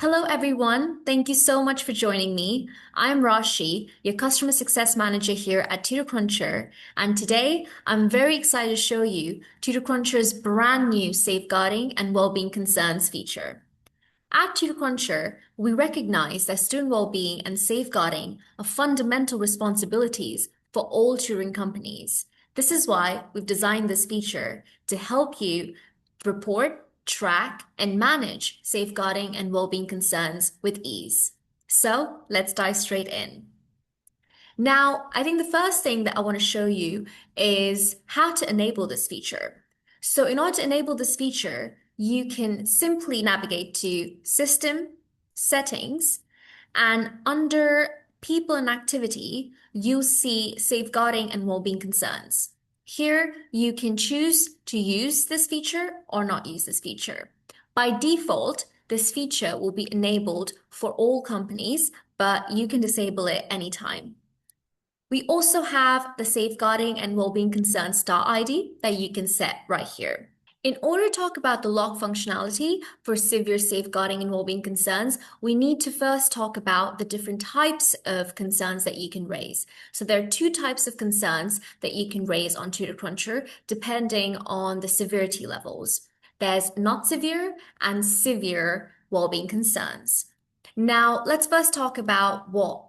Hello, everyone. Thank you so much for joining me. I'm Rashi, your customer success manager here at TutorCruncher, and today I'm very excited to show you TutorCruncher's brand new safeguarding and well-being concerns feature. At TutorCruncher, we recognize that student well-being and safeguarding are fundamental responsibilities for all tutoring companies. This is why we've designed this feature to help you report, track, and manage safeguarding and well-being concerns with ease. So let's dive straight in. Now, I think the first thing that I want to show you is how to enable this feature. So in order to enable this feature, you can simply navigate to System, Settings, and under People and Activity, you'll see Safeguarding and Wellbeing Concerns. Here, you can choose to use this feature or not use this feature. By default, this feature will be enabled for all companies, but you can disable it anytime. We also have the safeguarding and well-being concern star ID that you can set right here. In order to talk about the lock functionality for severe safeguarding and well-being concerns, we need to first talk about the different types of concerns that you can raise. So there are two types of concerns that you can raise on TutorCruncher depending on the severity levels. There's not severe and severe well-being concerns. Now, let's first talk about what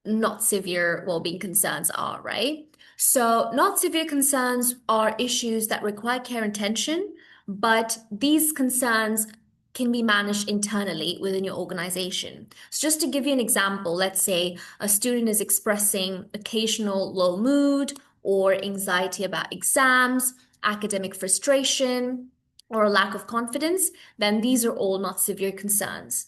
not severe well-being concerns are, right? So, not severe concerns are issues that require care and attention, but these concerns can be managed internally within your organization. So, just to give you an example, let's say a student is expressing occasional low mood or anxiety about exams, academic frustration, or a lack of confidence, then these are all not severe concerns.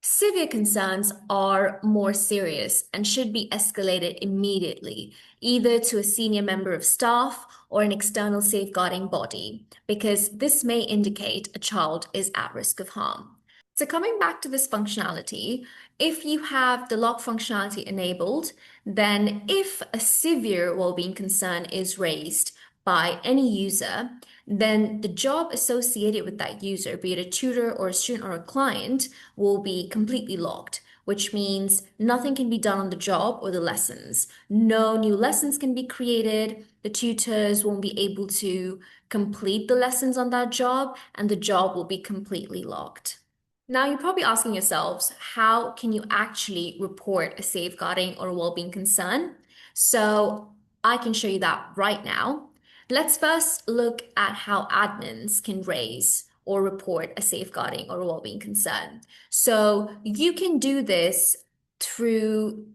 Severe concerns are more serious and should be escalated immediately, either to a senior member of staff or an external safeguarding body, because this may indicate a child is at risk of harm. So coming back to this functionality, if you have the lock functionality enabled, then if a severe well-being concern is raised by any user, then the job associated with that user, be it a tutor or a student or a client, will be completely locked, which means nothing can be done on the job or the lessons. No new lessons can be created. The tutors won't be able to complete the lessons on that job, and the job will be completely locked. Now, you're probably asking yourselves, how can you actually report a safeguarding or well-being concern? So I can show you that right now. Let's first look at how admins can raise or report a safeguarding or a well-being concern. So you can do this through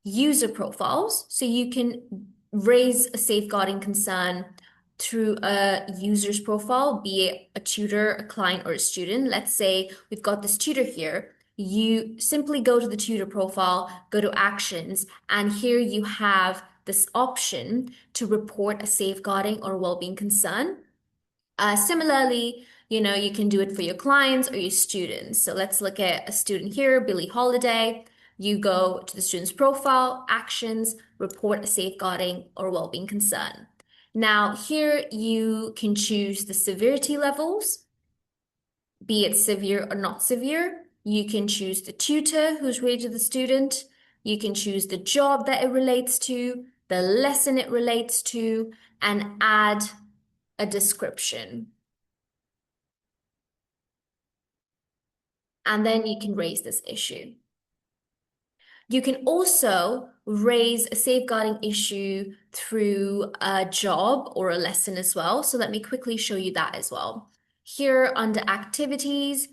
user profiles. So you can raise a safeguarding concern through a user's profile, be it a tutor, a client, or a student. Let's say we've got this tutor here. You simply go to the tutor profile, go to actions, and here you have this option to report a safeguarding or well-being concern. Similarly, you can do it for your clients or your students. So let's look at a student here, Billie Holiday. You go to the student's profile, actions, report a safeguarding or well-being concern. Now, here you can choose the severity levels, be it severe or not severe. You can choose the tutor who's related to the student. You can choose the job that it relates to, the lesson it relates to, and add a description. And then you can raise this issue. You can also raise a safeguarding issue through a job or a lesson as well. So let me quickly show you that as well. Here under activities,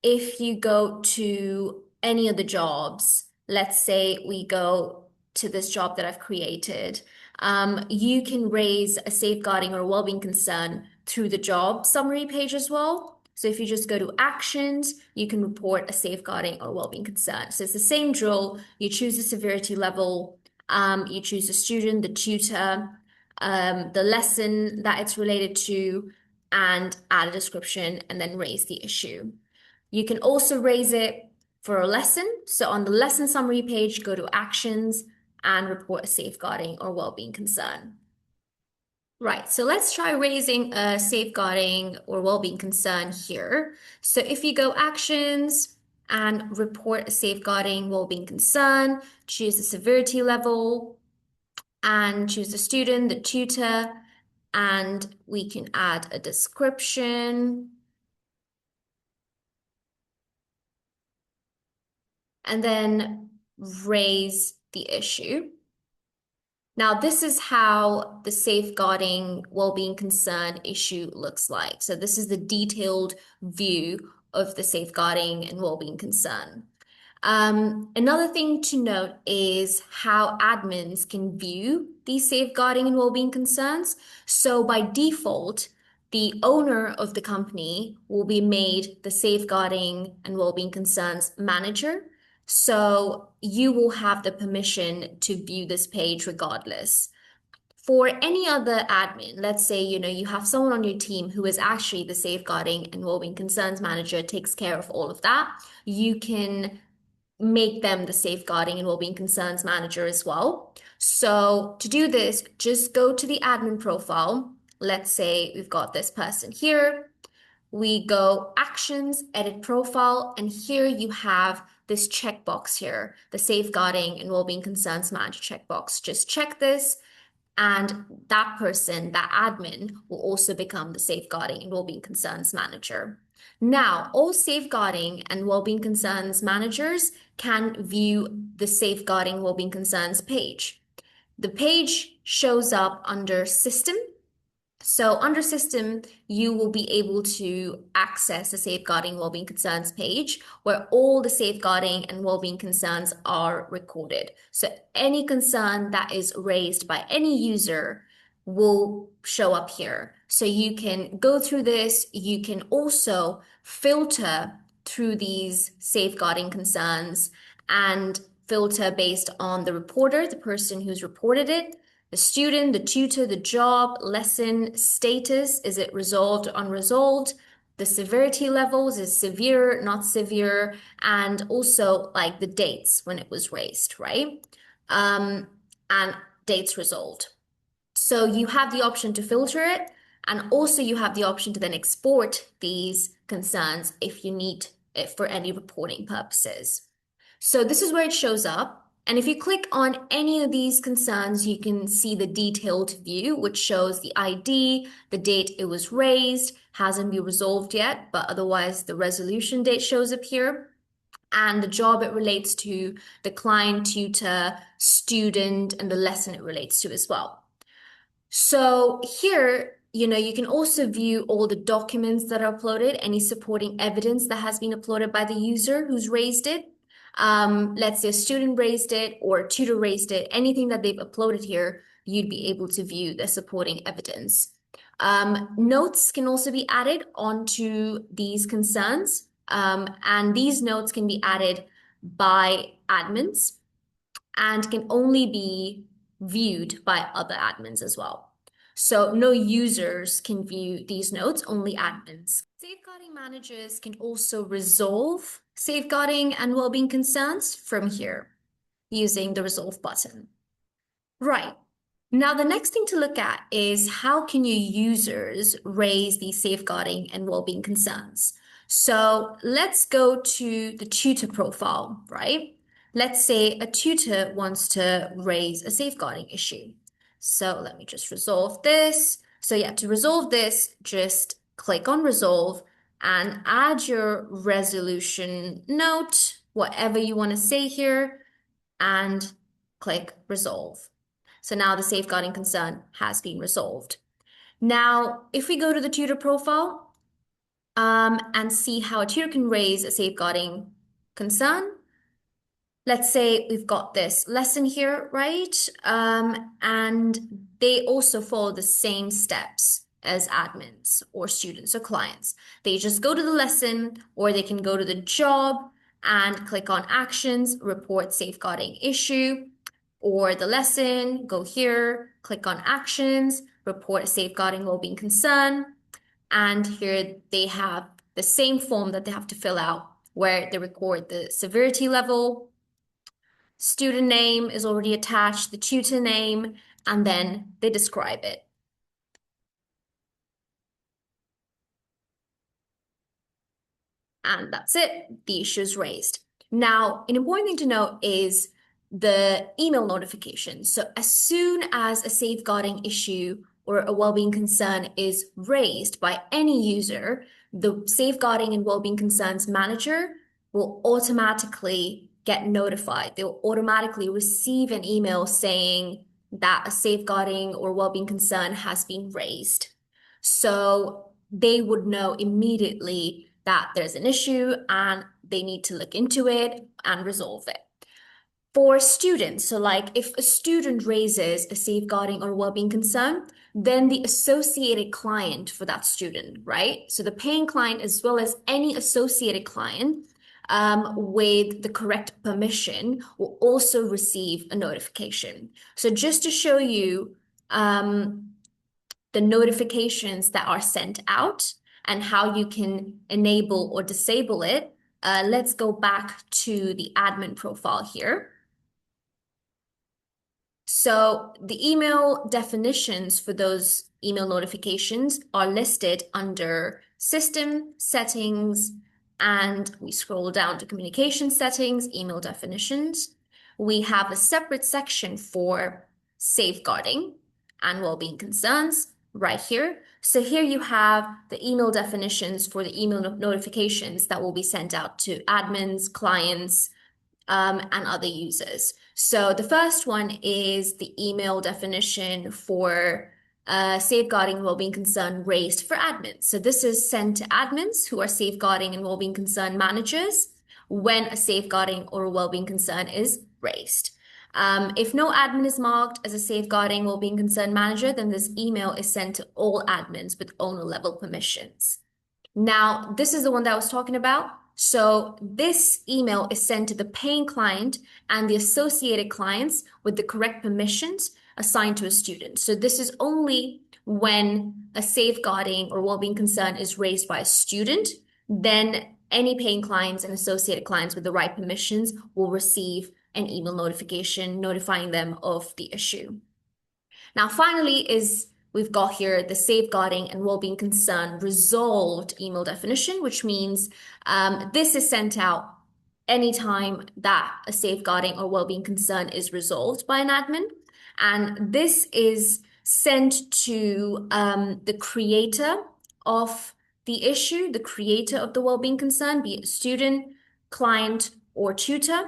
if you go to any of the jobs, let's say we go to this job that I've created, you can raise a safeguarding or a well-being concern through the job summary page as well. So if you just go to actions, you can report a safeguarding or well-being concern. So it's the same drill. You choose the severity level, you choose the student, the tutor, the lesson that it's related to, and add a description and then raise the issue. You can also raise it for a lesson. So on the lesson summary page, go to actions and report a safeguarding or well-being concern. Right, so let's try raising a safeguarding or well-being concern here. So if you go actions and report a safeguarding well-being concern, choose the severity level, and choose the student, the tutor, and we can add a description. And then raise the issue. Now, this is how the safeguarding well-being concern issue looks like. So this is the detailed view of the safeguarding and well-being concern. Another thing to note is how admins can view these safeguarding and well-being concerns. So by default, the owner of the company will be made the safeguarding and well-being concerns manager. So you will have the permission to view this page regardless. For any other admin, let's say, you have someone on your team who is actually the safeguarding and well-being concerns manager, takes care of all of that, you can make them the safeguarding and well-being concerns manager as well. So to do this, just go to the admin profile. Let's say we've got this person here. We go actions, edit profile, and here you have this checkbox here, the safeguarding and well-being concerns manager checkbox. Just check this, and that person, that admin, will also become the safeguarding and well-being concerns manager. Now, all safeguarding and well-being concerns managers can view the safeguarding well-being concerns page. The page shows up under system. So under system, you will be able to access the safeguarding well-being concerns page where all the safeguarding and well-being concerns are recorded. So any concern that is raised by any user will show up here. So you can go through this. You can also filter through these safeguarding concerns and filter based on the reporter, the person who's reported it, the student, the tutor, the job, lesson, status, is it resolved, unresolved? The severity levels, is severe, not severe, and also like the dates when it was raised, right? And dates resolved. So you have the option to filter it, and also you have the option to then export these concerns if you need it for any reporting purposes. So this is where it shows up. And if you click on any of these concerns, you can see the detailed view, which shows the ID, the date it was raised, hasn't been resolved yet, but otherwise the resolution date shows up here, and the job it relates to, the client, tutor, student, and the lesson it relates to as well. So here, you can also view all the documents that are uploaded, any supporting evidence that has been uploaded by the user who's raised it. Let's say a student raised it or a tutor raised it, anything that they've uploaded here, you'd be able to view the supporting evidence. Notes can also be added onto these concerns, and these notes can be added by admins and can only be viewed by other admins as well. So no users can view these notes, only admins. Safeguarding managers can also resolve safeguarding and well-being concerns from here using the resolve button. Right. Now, the next thing to look at is how can your users raise these safeguarding and well-being concerns? So let's go to the tutor profile, right? Let's say a tutor wants to raise a safeguarding issue. So let me just resolve this. So yeah, to resolve this, just click on resolve and add your resolution note, whatever you want to say here, and click resolve. So now the safeguarding concern has been resolved. Now, if we go to the tutor profile and see how a tutor can raise a safeguarding concern, let's say we've got this lesson here, right? And they also follow the same steps as admins or students or clients. They just go to the lesson, or they can go to the job and click on actions, report safeguarding issue, or the lesson, go here, click on actions, report a safeguarding well-being concern. And here they have the same form that they have to fill out where they record the severity level, student name is already attached, the tutor name, and then they describe it. and that's it. The issue is raised. Now, an important thing to note is the email notification. So as soon as a safeguarding issue or a well-being concern is raised by any user, the safeguarding and well-being concerns manager will automatically get notified. They'll automatically receive an email saying that a safeguarding or well-being concern has been raised. So they would know immediately that there's an issue and they need to look into it and resolve it. For students, so like if a student raises a safeguarding or well-being concern, then the associated client for that student, right? So the paying client as well as any associated client with the correct permission will also receive a notification. So just to show you the notifications that are sent out and how you can enable or disable it, let's go back to the admin profile here. So the email definitions for those email notifications are listed under System Settings, and we scroll down to Communication Settings, Email Definitions. We have a separate section for safeguarding and well-being concerns right here. So here you have the email definitions for the email notifications that will be sent out to admins, clients, and other users. So the first one is the email definition for safeguarding well-being concern raised for admins. So this is sent to admins who are safeguarding and well-being concern managers when a safeguarding or well-being concern is raised. If no admin is marked as a safeguarding well-being concern manager, then this email is sent to all admins with owner level permissions. Now, this is the one that I was talking about. So this email is sent to the paying client and the associated clients with the correct permissions assigned to a student. So this is only when a safeguarding or well-being concern is raised by a student, then any paying clients and associated clients with the right permissions will receive an email notification notifying them of the issue. Now, finally, we've got here the safeguarding and well-being concern resolved email definition, which means this is sent out anytime that a safeguarding or well-being concern is resolved by an admin. And this is sent to the creator of the issue, the creator of the well-being concern, be it student, client, or tutor,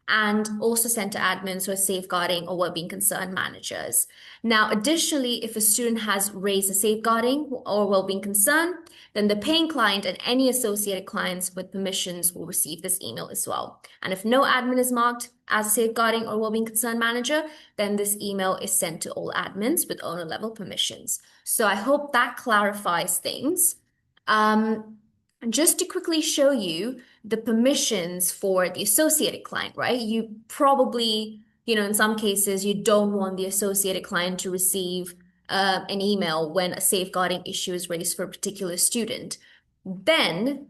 and also sent to admins who are safeguarding or well-being concern managers. Now, additionally, if a student has raised a safeguarding or well-being concern, then the paying client and any associated clients with permissions will receive this email as well. And if no admin is marked as a safeguarding or well-being concern manager, then this email is sent to all admins with owner level permissions. So I hope that clarifies things. Just to quickly show you the permissions for the associated client, right? You probably, in some cases, you don't want the associated client to receive an email when a safeguarding issue is raised for a particular student. Then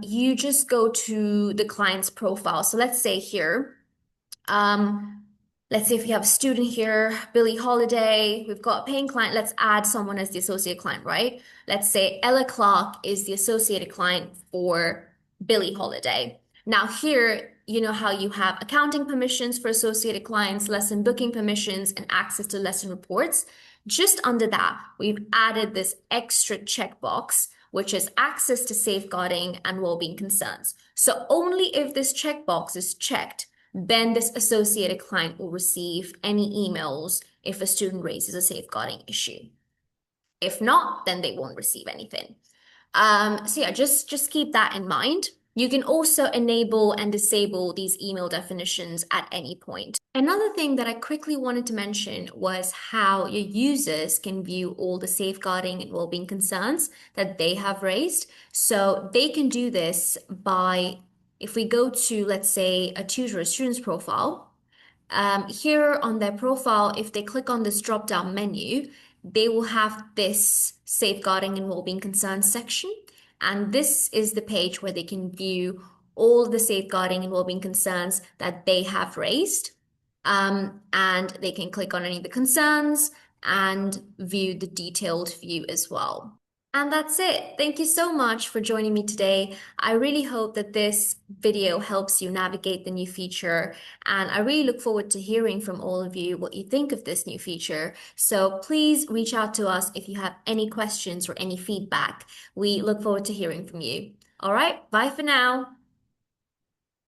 you just go to the client's profile. So let's say here, let's say if we have a student here, Billie Holiday, we've got a paying client, let's add someone as the associate client, right? Let's say Ella Clark is the associated client for Billie Holiday. Now here, you know how you have accounting permissions for associated clients, lesson booking permissions, and access to lesson reports. Just under that, we've added this extra checkbox, which is access to safeguarding and well-being concerns. So only if this checkbox is checked, then this associated client will receive any emails if a student raises a safeguarding issue. If not, then they won't receive anything. So yeah, just keep that in mind. You can also enable and disable these email definitions at any point. Another thing that I quickly wanted to mention was how your users can view all the safeguarding and well-being concerns that they have raised. So they can do this by, if we go to, let's say, a tutor or student's profile, here on their profile, if they click on this drop-down menu, they will have this safeguarding and well-being concerns section. And this is the page where they can view all the safeguarding and well-being concerns that they have raised. And they can click on any of the concerns and view the detailed view as well. And that's it. Thank you so much for joining me today. I really hope that this video helps you navigate the new feature. And I really look forward to hearing from all of you what you think of this new feature. So please reach out to us if you have any questions or any feedback. We look forward to hearing from you. All right, bye for now.